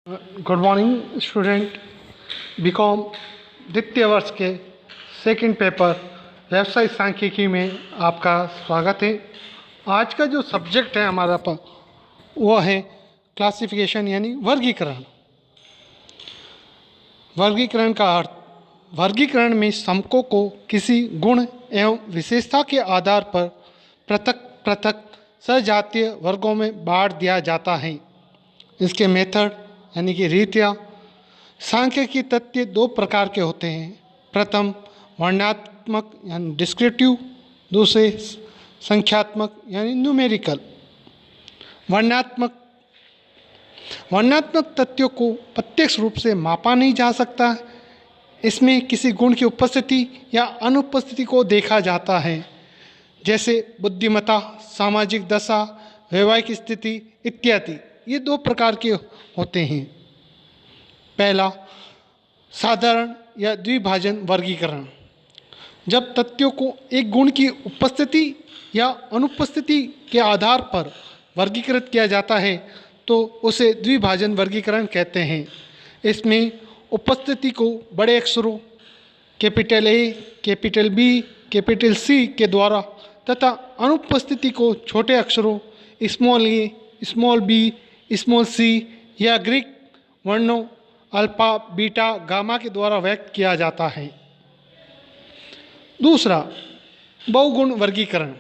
Good morning student. BCom द्वितीय वर्ष के सेकंड पेपर व्यवसाय सांख्यिकी में आपका स्वागत है। आज का जो सब्जेक्ट है हमारा वो है क्लासिफिकेशन यानी वर्गीकरण। वर्गीकरण का अर्थ, वर्गीकरण में समकों को किसी गुण एवं विशेषता के आधार पर पृथक पृथक सजातीय वर्गों में बांट दिया जाता है। इसके मेथड यानी कि रीतियाँ। सांख्यिकी तथ्य दो प्रकार के होते हैं। प्रथम वर्णनात्मक यानी डिस्क्रिप्टिव, दूसरे संख्यात्मक यानी न्यूमेरिकल। वर्णनात्मक तथ्यों को प्रत्यक्ष रूप से मापा नहीं जा सकता। इसमें किसी गुण की उपस्थिति या अनुपस्थिति को देखा जाता है, जैसे बुद्धिमत्ता, सामाजिक दशा, वैवाहिक स्थिति इत्यादि। ये दो प्रकार के होते हैं। पहला, साधारण या द्विभाजन वर्गीकरण। जब तथ्यों को एक गुण की उपस्थिति या अनुपस्थिति के आधार पर वर्गीकृत किया जाता है तो उसे द्विभाजन वर्गीकरण कहते हैं। इसमें उपस्थिति को बड़े अक्षरों capital A, capital B, capital C के द्वारा तथा अनुपस्थिति को छोटे अक्षरों small a, small B, small c या ग्रीक वर्णों अल्फा, बीटा, गामा के द्वारा व्यक्त किया जाता है। दूसरा, बहुगुण वर्गीकरण।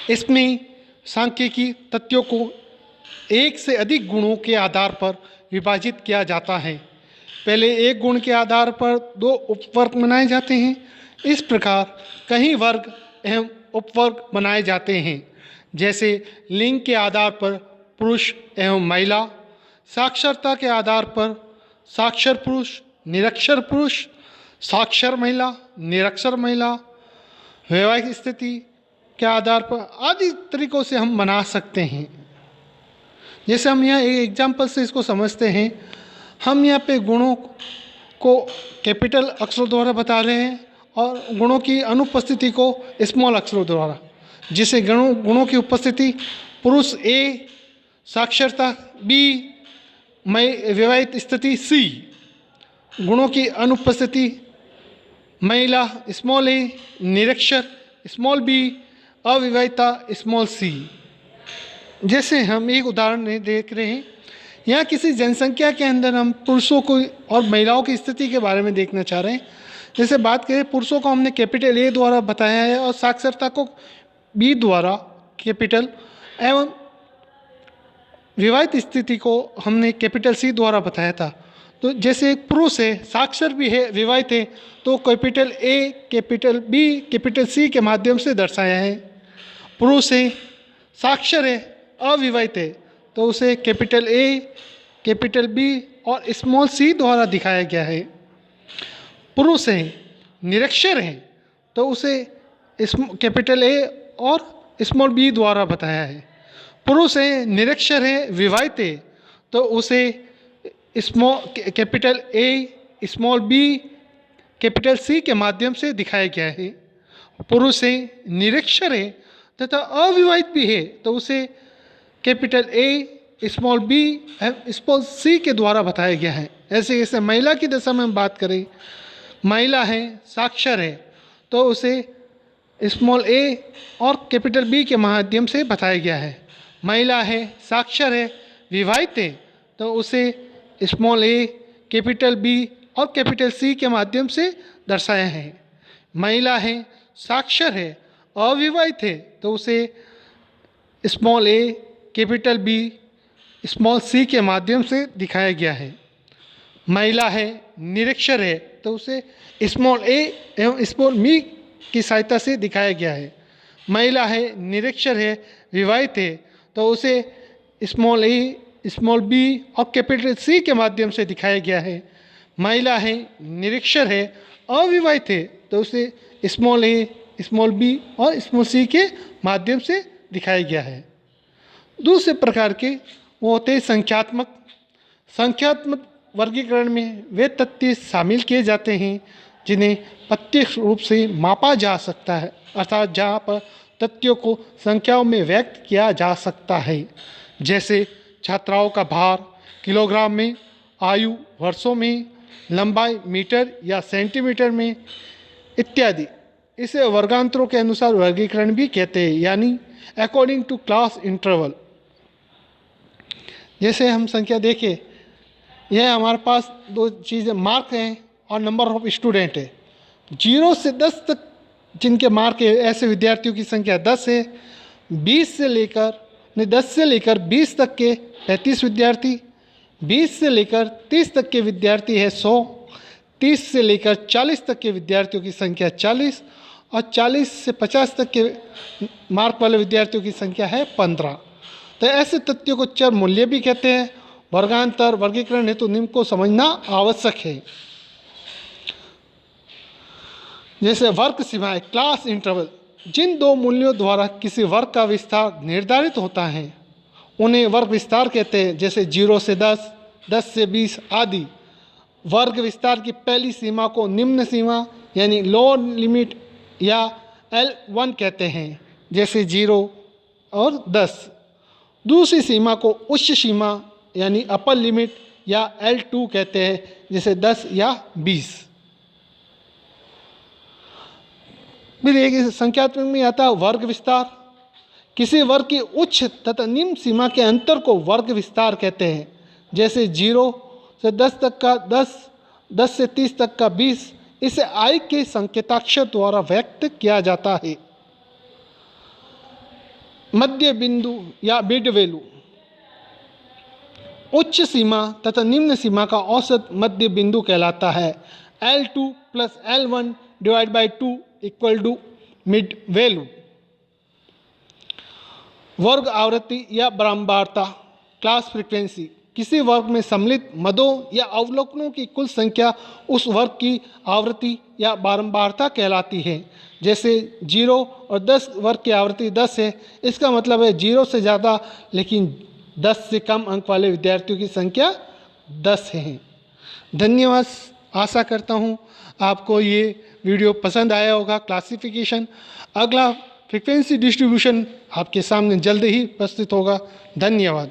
इसमें सांख्यिकी तथ्यों को एक से अधिक गुणों के आधार पर विभाजित किया जाता है। पहले एक गुण के आधार पर दो उपवर्ग बनाए जाते हैं। इस प्रकार कई वर्ग एवं उपवर्ग बनाए जाते हैं, जैसे लिंग के आधार पर पुरुष एवं महिला, साक्षरता के आधार पर साक्षर पुरुष, निरक्षर पुरुष, साक्षर महिला, निरक्षर महिला, वैवाहिक स्थिति के आधार पर आदि तरीकों से हम बना सकते हैं। जैसे हम यहाँ एक एग्जाम्पल से इसको समझते हैं। हम यहाँ पे गुणों को कैपिटल अक्षरों द्वारा बता रहे हैं और गुणों की अनुपस्थिति को स्मॉल अक्षरों द्वारा। जिसे गुणों की उपस्थिति पुरुष ए, साक्षरता बी, वैवाहिक स्थिति सी। गुणों की अनुपस्थिति महिला स्मॉल ए, निरक्षर स्मॉल बी, अविवाहिता स्मॉल सी। जैसे हम एक उदाहरण देख रहे हैं। यहाँ किसी जनसंख्या के अंदर हम पुरुषों को और महिलाओं की स्थिति के बारे में देखना चाह रहे हैं। जैसे बात करें, पुरुषों को हमने कैपिटल ए द्वारा बताया है और साक्षरता को बी द्वारा कैपिटल एवं विवाहित स्थिति को हमने कैपिटल सी द्वारा बताया था। तो जैसे एक पुरुष है, साक्षर भी है, विवाहित है, तो capital A, capital B, capital C के माध्यम से दर्शाया है। पुरुष है, साक्षर है, अविवाहित है, तो उसे कैपिटल ए, कैपिटल बी और स्मॉल सी द्वारा दिखाया गया है। पुरुष है, निरक्षर है, तो उसे कैपिटल ए और स्मॉल बी द्वारा बताया है। पुरुष है, निरक्षर है, विवाहित है, तो उसे capital A, small b, capital C के माध्यम से दिखाया गया है। पुरुष है, निरक्षर है तथा अविवाहित भी है, तो उसे capital A, small B, small C के द्वारा बताया गया है। ऐसे जैसे महिला की दशा में हम बात करें, महिला है, साक्षर है, तो उसे स्मॉल ए और कैपिटल बी के माध्यम से बताया गया है। महिला है, साक्षर है, विवाहित है, तो उसे स्मॉल ए, कैपिटल बी और कैपिटल सी के माध्यम से दर्शाया है। महिला है, साक्षर है, अविवाहित है, तो उसे स्मॉल ए, कैपिटल बी, स्मॉल सी के माध्यम से दिखाया गया है। महिला है, निरक्षर है, तो उसे स्मॉल ए एवं स्मॉल बी की सहायता से दिखाया गया है। महिला है, निरक्षर है, विवाहित है, तो उसे स्मॉल ए, स्मॉल बी और कैपिटल सी के माध्यम से दिखाया गया है। महिला है, निरक्षर है, अविवाहित है, तो उसे स्मॉल ए, स्मॉल बी और स्मॉल सी के माध्यम से दिखाया गया है। दूसरे प्रकार के वो होते हैं संख्यात्मक। संख्यात्मक वर्गीकरण में वे तथ्य शामिल किए जाते हैं जिन्हें प्रत्यक्ष रूप से मापा जा सकता है, अर्थात जहाँ पर तथ्यों को संख्याओं में व्यक्त किया जा सकता है, जैसे छात्राओं का भार, किलोग्राम में, आयु वर्षों में, लंबाई मीटर या सेंटीमीटर में इत्यादि। इसे वर्गांतरों के अनुसार वर्गीकरण भी कहते हैं, यानी अकॉर्डिंग टू क्लास इंटरवल। जैसे हम संख्या देखें, यह हमारे पास दो चीज़ें मार्क हैं और नंबर ऑफ स्टूडेंट है। 0 से 10 तक जिनके मार्क है ऐसे विद्यार्थियों की संख्या 10 है। 10 से लेकर 20 तक के 35 विद्यार्थी, 20 से लेकर 30 तक के विद्यार्थी है 100, 30 से लेकर 40 तक के विद्यार्थियों की संख्या 40 और 40 से 50 तक के मार्क वाले विद्यार्थियों की संख्या है 15। तो ऐसे तथ्यों को चर मूल्य भी कहते हैं। वर्गांतर वर्गीकरण हेतु निम्न को समझना आवश्यक है। जैसे वर्ग सीमाएं, क्लास इंटरवल, जिन दो मूल्यों द्वारा किसी वर्ग का विस्तार निर्धारित होता है उन्हें वर्ग विस्तार कहते हैं। जैसे 0 से 10, 10 से 20 आदि। वर्ग विस्तार की पहली सीमा को निम्न सीमा यानी लोअर लिमिट या L1 कहते हैं, जैसे 0 और 10। दूसरी सीमा को उच्च सीमा यानी अपर लिमिट या L2 कहते हैं, जैसे 10 या 20। फिर एक संख्यात्मक में आता है वर्ग विस्तार। किसी वर्ग की उच्च तथा निम्न सीमा के अंतर को वर्ग विस्तार कहते हैं। जैसे 0 से 10 तक का 10, 10 से 30 तक का 20। इसे I के संकेताक्षर द्वारा व्यक्त किया जाता है। मध्य बिंदु या मिड वैल्यू, उच्च सीमा तथा निम्न सीमा का औसत मध्य बिंदु कहलाता है। L2 plus L1 divide by 2 equal to mid value. वर्ग आवृत्ति या बारंबारता, क्लास फ्रीक्वेंसी, किसी वर्ग में सम्मिलित मदों या अवलोकनों की कुल संख्या उस वर्ग की आवृत्ति या बारंबारता कहलाती है। जैसे 0 और 10 वर्ग की आवृत्ति 10 है, इसका मतलब है 0 से ज़्यादा लेकिन 10 से कम अंक वाले विद्यार्थियों की संख्या 10 है। धन्यवाद। आशा करता हूँ आपको ये वीडियो पसंद आया होगा। क्लासिफिकेशन, अगला फ्रीक्वेंसी डिस्ट्रीब्यूशन आपके सामने जल्द ही प्रस्तुत होगा। धन्यवाद।